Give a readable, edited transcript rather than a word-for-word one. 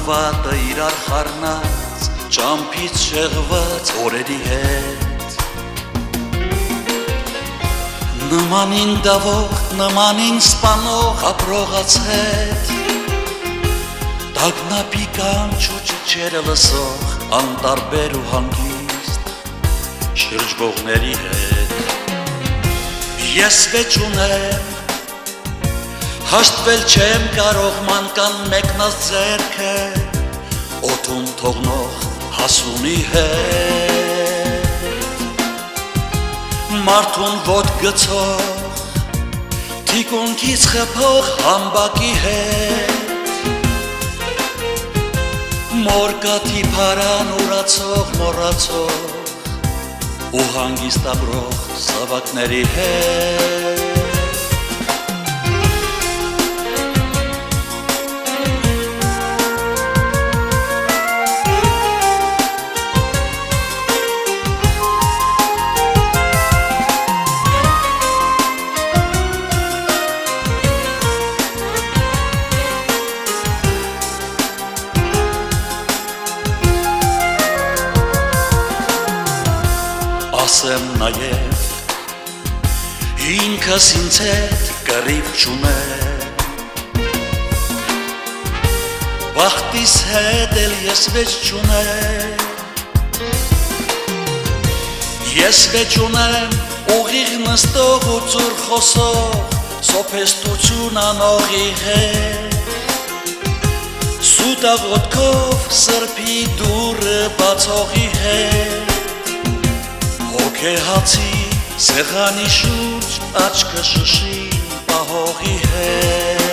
վատը իրար խառնած ճամփից շեղված օրերի հետ նմանին դավող, նմանին սպանող ապրողաց հետ Տագնապի կանչ ու ճիչերը լսող անտարբեր ու հանգիստ շրջվողների հետ Ես վեճ ունեմ Հաշտվել չեմ կարող մանկան մեկնած ձերքը Օդում թողնող հասունի հետ Մարդուն ոտք գցող Թիկունքից խփող համբակի հետ Մորկաթի փարան ուրացող մոռացող Ու հանգիստ ապրող զավակների հետ Ասեմ նաև ինքս ինձ հետ կռիվ չունեմ Վախտիս հետ էլ ես վեճ չունեմ Ես վեճ ունեմ ուղիղ նստող ու ծուր խոսող Սոփեստություն անողի հետ Սուտ աղոթքով սրբի դուռը բացողի հետ Հոգեհացի սեղանի շուրջ աչքը շշի պահողի հետ